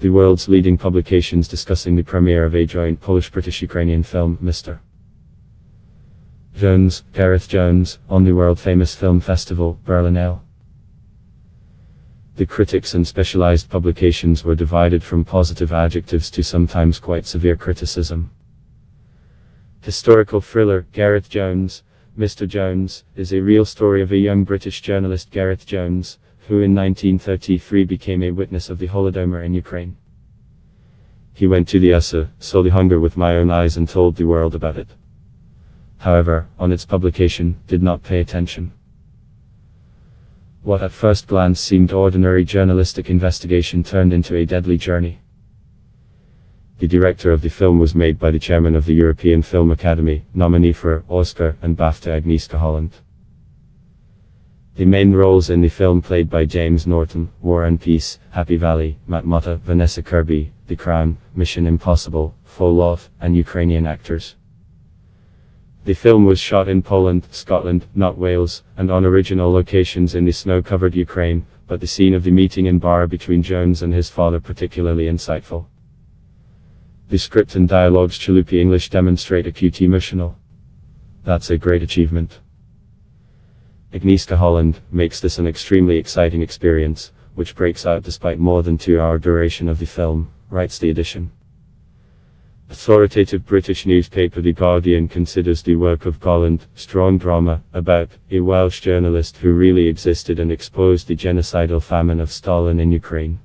the world's leading publications discussing the premiere of a joint Polish-British-Ukrainian film, Mr. Jones, Gareth Jones, on the world-famous film festival, Berlinale. The critics and specialized publications were divided from positive adjectives to sometimes quite severe criticism. Historical thriller, Gareth Jones, Mr. Jones, is a real story of a young British journalist, Gareth Jones, who in 1933 became a witness of the Holodomor in Ukraine. He went to the USA, saw the hunger with my own eyes and told the world about it. However, on its publication, did not pay attention. What at first glance seemed ordinary journalistic investigation turned into a deadly journey. The director of the film was made by the chairman of the European Film Academy, nominee for Oscar and BAFTA Agnieszka Holland. The main roles in the film played by James Norton, War and Peace, Happy Valley, Matt Motta, Vanessa Kirby, The Crown, Mission Impossible, Full Love, and Ukrainian actors. The film was shot in Poland, Scotland, not Wales, and on original locations in the snow-covered Ukraine, but the scene of the meeting in bar between Jones and his father particularly insightful. The script and dialogue's Chalupi English demonstrate acute emotional. That's a great achievement. Agnieszka Holland makes this an extremely exciting experience, which breaks out despite more than 2-hour duration of the film, writes the edition. Authoritative British newspaper The Guardian considers the work of Holland strong drama about a Welsh journalist who really existed and exposed the genocidal famine of Stalin in Ukraine.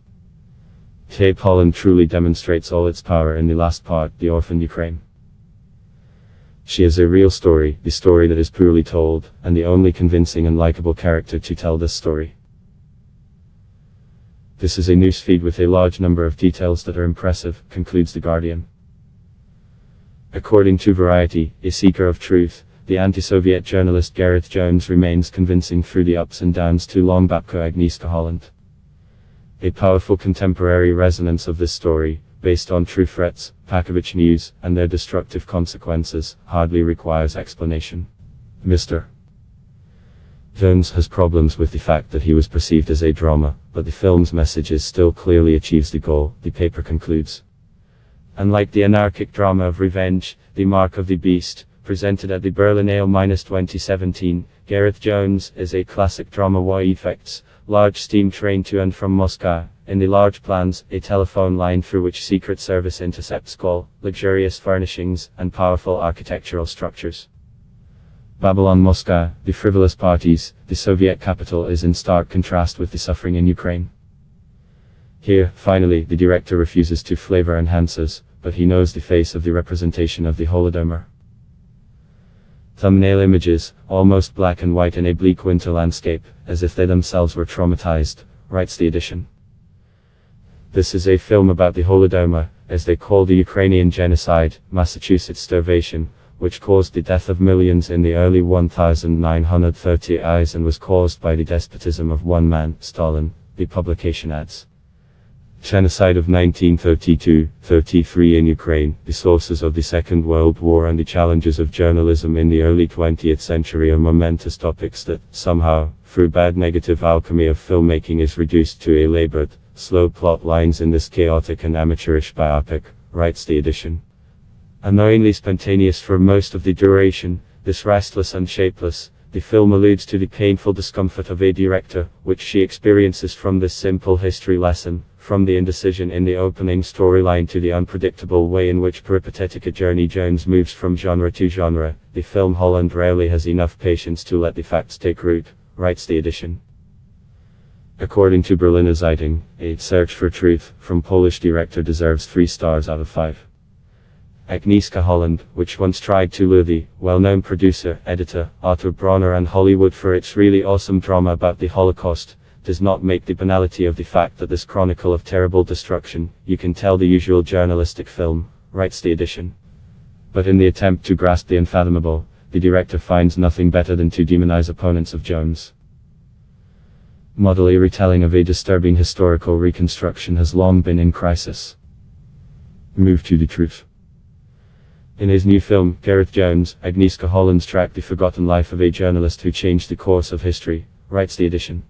Tape Holland truly demonstrates all its power in the last part, the orphaned Ukraine. She is a real story, the story that is poorly told, and the only convincing and likable character to tell this story. This is a newsfeed with a large number of details that are impressive, concludes The Guardian. According to Variety, a seeker of truth, the anti-Soviet journalist Gareth Jones remains convincing through the ups and downs to long babka Agnieszka Holland. A powerful contemporary resonance of this story, based on true threats, Pakovich news, and their destructive consequences, hardly requires explanation. Mr. Jones has problems with the fact that he was perceived as a drama, but the film's message still clearly achieves the goal, the paper concludes. Unlike the anarchic drama of Revenge, The Mark of the Beast, presented at the Berlinale 2017, Gareth Jones is a classic drama with effects, large steam train to and from Moscow, in the large plans, a telephone line through which Secret Service intercepts call, luxurious furnishings, and powerful architectural structures. Babylon Moscow, the frivolous parties, the Soviet capital is in stark contrast with the suffering in Ukraine. Here, finally, the director refuses to flavor enhancers, but he knows the face of the representation of the Holodomor. Thumbnail images, almost black and white in a bleak winter landscape, as if they themselves were traumatized, writes the edition. This is a film about the Holodomor, as they call the Ukrainian genocide, Massachusetts starvation, which caused the death of millions in the early 1930s and was caused by the despotism of one man, Stalin, the publication adds. Genocide of 1932-33 in Ukraine, the sources of the Second World War and the challenges of journalism in the early 20th century are momentous topics that, somehow, through bad negative alchemy of filmmaking is reduced to a labored, slow plot lines in this chaotic and amateurish biopic, writes the edition. Annoyingly spontaneous for most of the duration, this restless and shapeless, the film alludes to the painful discomfort of a director, which she experiences from this simple history lesson, from the indecision in the opening storyline to the unpredictable way in which peripatetic a journey Jones moves from genre to genre. The film Holland rarely has enough patience to let the facts take root, writes the edition. According to Berliner Zeitung, A Search for Truth, from Polish director deserves 3 stars out of 5. Agnieszka Holland, which once tried to lure the well-known producer, editor, Arthur Bronner and Hollywood for its really awesome drama about the Holocaust, does not make the banality of the fact that this chronicle of terrible destruction, you can tell the usual journalistic film, writes the edition. But in the attempt to grasp the unfathomable, the director finds nothing better than to demonize opponents of Jones. Model a retelling of a disturbing historical reconstruction has long been in crisis. Move to the truth. In his new film, Gareth Jones, Agnieszka Holland's track the forgotten life of a journalist who changed the course of history, writes the edition.